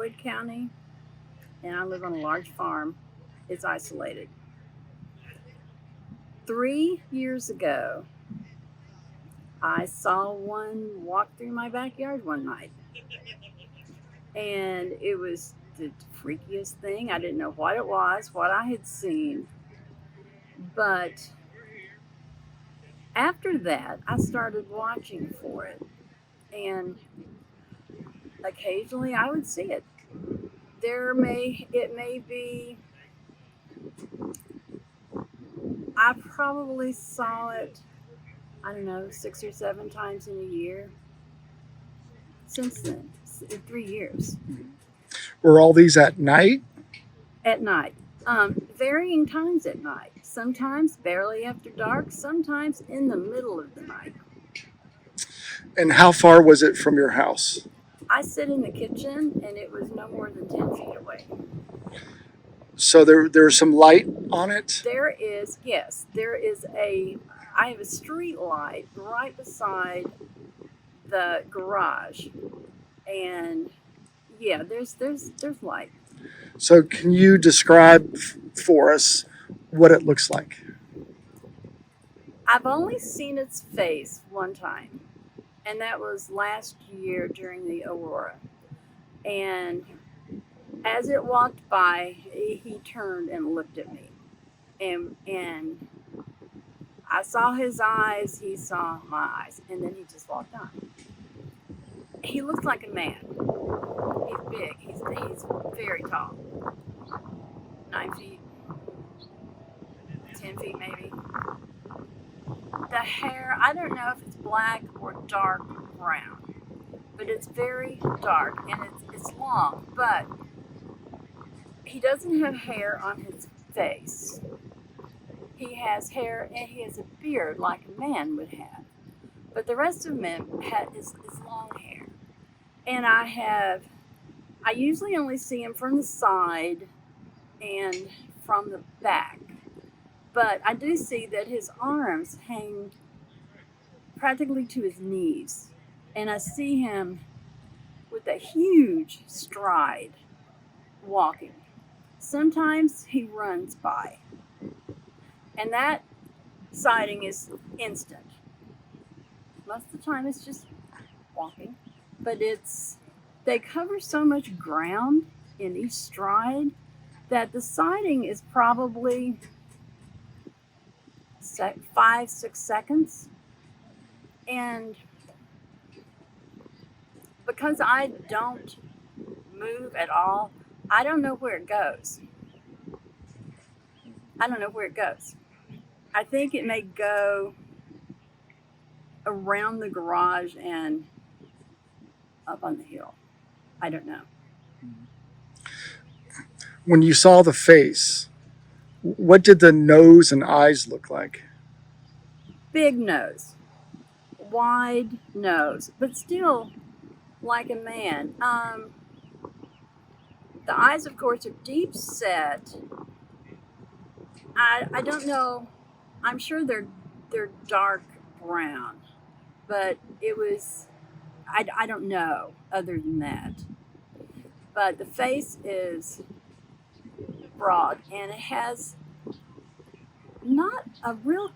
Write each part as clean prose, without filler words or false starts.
Floyd County, and I live on a large farm. It's isolated. 3 years ago, I saw one walk through my backyard one night, and it was the freakiest thing. I didn't know what it was, what I had seen, but after that, I started watching for it, and occasionally I would see it. It may be, I probably saw it, I don't know, 6 or 7 times in a year since then, in 3 years. Were all these at night? At night. Varying times at night. Sometimes barely after dark, sometimes in the middle of the night. And how far was it from your house? I sit in the kitchen and it was no more than 10 feet away. So there's some light on it? There is, yes, I have a street light right beside the garage. And yeah, there's light. So can you describe for us what it looks like? I've only seen its face one time, and that was last year during the aurora. And as it walked by, he turned and looked at me, and I saw his eyes, he saw my eyes, and then he just walked on. He looked like a man. He's big. He's very tall. 9 feet, 10 feet maybe. The hair, I don't know if it's black or dark brown, but it's very dark and it's long, but he doesn't have hair on his face. He has hair and he has a beard like a man would have, but the rest of him is long hair. And I usually only see him from the side and from the back. But I do see that his arms hang practically to his knees. And I see him with a huge stride walking. Sometimes he runs by. And that sighting is instant. Most of the time it's just walking. But they cover so much ground in each stride that the sighting is probably 5-6 seconds. And because I don't move at all, I don't know where it goes. I think it may go around the garage and up on the hill. I don't know. When you saw the face, what did the nose and eyes look like? Big nose, wide nose, but still like a man. The eyes, of course, are deep set. I don't know. I'm sure they're dark brown, but it was. I don't know other than that. But the face is broad and it has not a real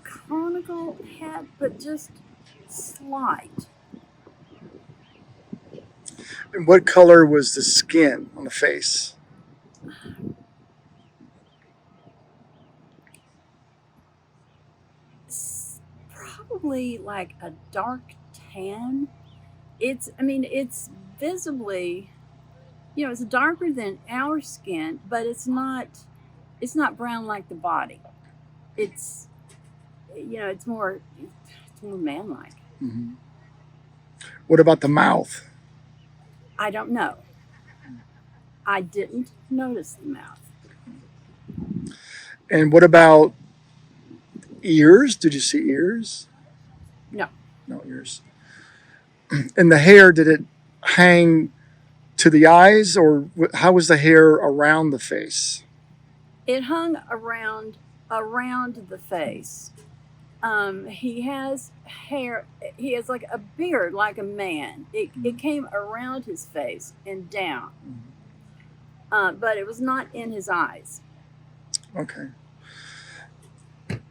conical head, but just slight. And what color was the skin on the face? Probably like a dark tan. It's visibly, it's darker than our skin, but it's not brown like the body. It's it's more man-like. Mm-hmm. What about the mouth? I don't know. I didn't notice the mouth. And what about ears? Did you see ears? No. No ears. And the hair, did it hang to the eyes, or how was the hair around the face? It hung around the face. He has hair. He has like a beard, like a man. It came around his face and down, but it was not in his eyes. Okay.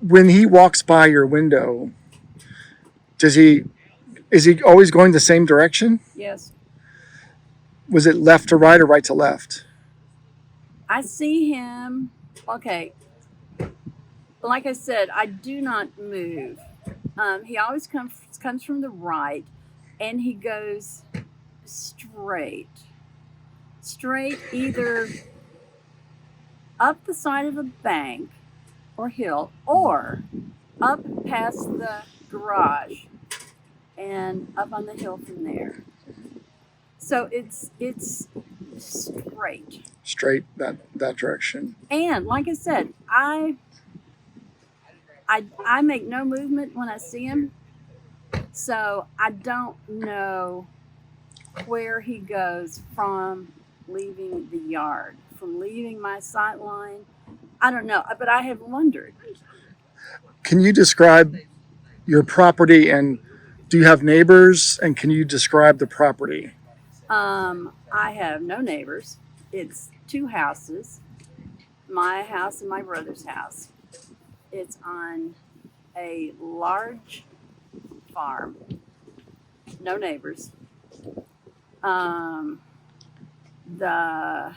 When he walks by your window, does he is he always going the same direction? Yes, Was it left to right or right to left? I see him. Okay, like I said, I do not move. He always comes from the right, and he goes straight, straight either up the side of a bank or hill, or up past the garage and up on the hill from there. So it's straight. Straight that direction. And like I said, I make no movement when I see him, so I don't know where he goes from leaving the yard, from leaving my sight line. I don't know, but I have wondered. Can you describe your property, and do you have neighbors, and can you describe the property? I have no neighbors. It's two houses, my house and my brother's house. It's on a large farm, no neighbors. Um, of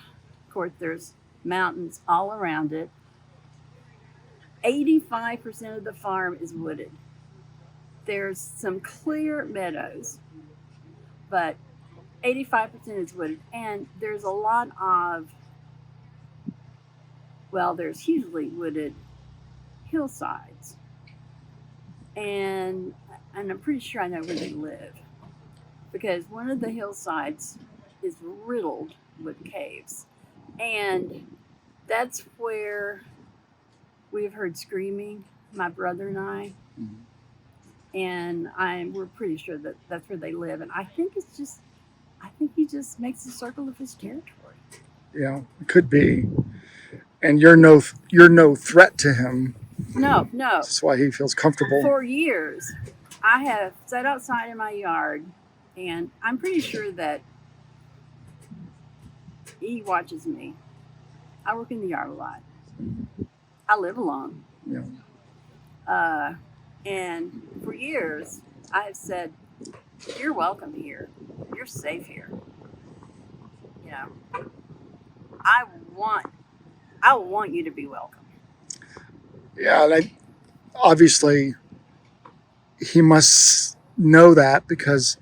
course, there's mountains all around it. 85% of the farm is wooded. There's some clear meadows, but 85% is wooded, and there's a lot of, well, there's hugely wooded hillsides, and I'm pretty sure I know where they live because one of the hillsides is riddled with caves, and that's where we've heard screaming, my brother and I, and we're pretty sure that that's where they live, and I think he just makes a circle of his territory. Yeah, it could be. And you're no threat to him. No. That's why he feels comfortable. For years, I have sat outside in my yard, and I'm pretty sure that he watches me. I work in the yard a lot. I live alone. Yeah. And for years, I have said, "You're welcome here. You're safe here." You know, I want you to be welcome. Yeah, and obviously he must know that because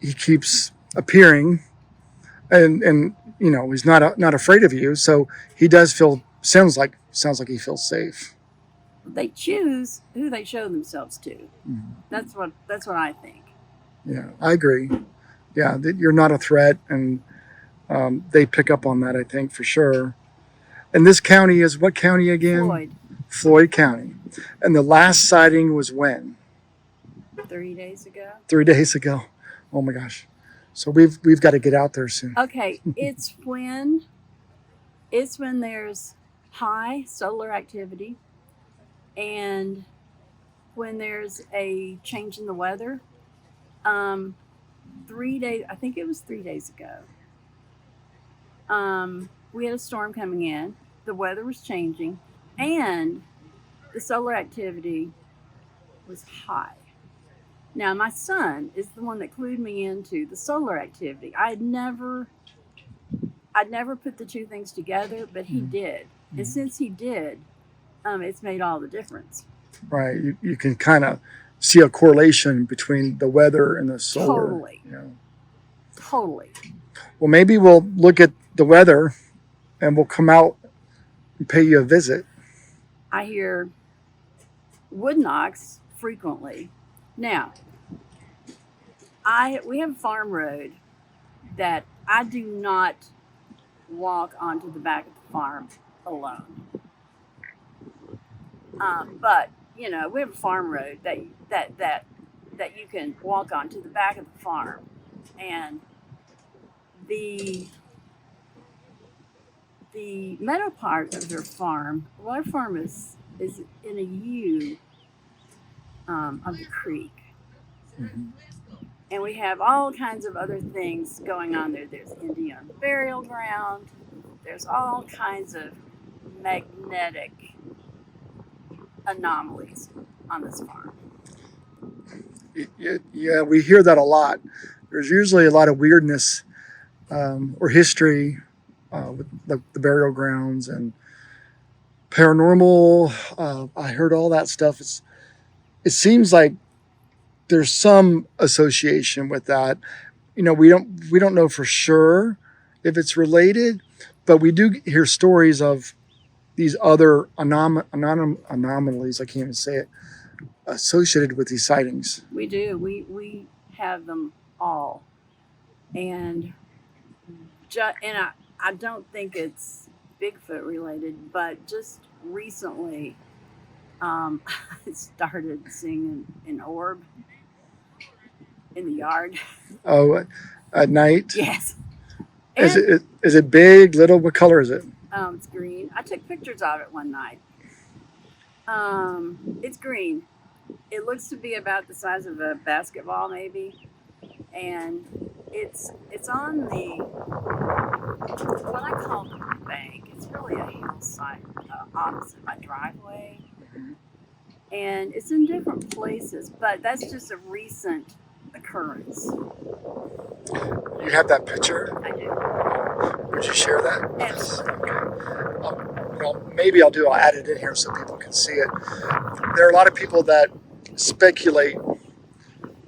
he keeps appearing, and he's not afraid of you, so he does feel sounds like he feels safe. They choose who they show themselves to. Mhm. That's what I think. Yeah, I agree. Yeah, that you're not a threat, and they pick up on that, I think, for sure. And this county is what county again? Floyd, Floyd County. And the last sighting was when? 3 days ago. 3 days ago. Oh my gosh. So we've got to get out there soon. Okay, it's when there's high solar activity, and when there's a change in the weather. 3 days, I think it was 3 days ago. We had a storm coming in. The weather was changing, and the solar activity was high. Now, my son is the one that clued me into the solar activity. I'd never put the two things together, but he did. And since he did, it's made all the difference. Right. You can kind of see a correlation between the weather and the solar. Totally. Yeah. Totally. Well, maybe we'll look at the weather and we'll come out and pay you a visit. I hear wood knocks frequently. Now, we have a farm road that I do not walk onto the back of the farm alone. But we have a farm road that you can walk onto the back of the farm, and the meadow part of their farm. Well, our farm is in a U of the creek. Mhm. And we have all kinds of other things going on there. There's Indian burial ground. There's all kinds of magnetic anomalies on this farm. Yeah, we hear that a lot. There's usually a lot of weirdness or history with the burial grounds and paranormal. I heard all that stuff. It seems like there's some association with that. We don't know for sure if it's related, but we do hear stories of these other anomalies. I can't even say it, associated with these sightings. We do. We have them all, and I don't think it's Bigfoot related, but just recently, I started seeing an orb in the yard. Oh, at night. Yes. Is it big, little? What color is it? It's green. I took pictures of it one night. It's green. It looks to be about the size of a basketball, maybe, and it's on what I call the bank. It's really a hillside opposite my driveway, and it's in different places. But that's just a recent occurrence. You have that picture? I do. Would you share that? Yes. Well, maybe I'll add it in here so people can see it. There are a lot of people that speculate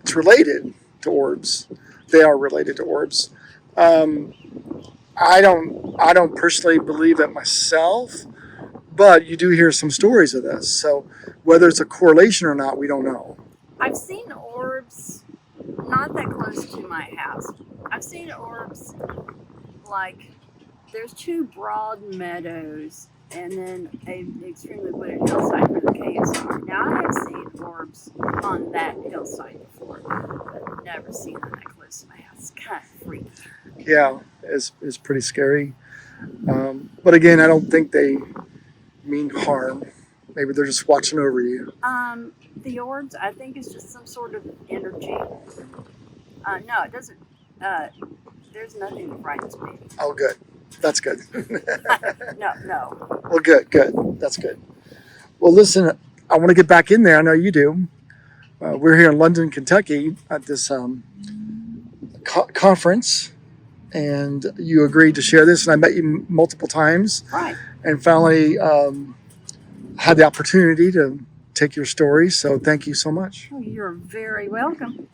it's related to orbs. They are related to orbs. I don't personally believe it myself, but you do hear some stories of this. So whether it's a correlation or not, we don't know. I've seen orbs not that close to my house. I've seen orbs like there's two broad meadows and then an extremely wooded hillside where the caves are. Now I have seen orbs on that hillside before, but I've never seen them that close to my house. It's kind of freaky. Yeah, it's pretty scary. But again, I don't think they mean harm. Maybe they're just watching over you. The orbs, I think, is just some sort of energy. No, it doesn't. There's nothing that frightens me. Oh, good. That's good. No. Well, good. That's good. Well, listen, I want to get back in there. I know you do. We're here in London, Kentucky at this conference, and you agreed to share this, and I met you multiple times. Right. And finally had the opportunity to take your story, so thank you so much. Well, you're very welcome.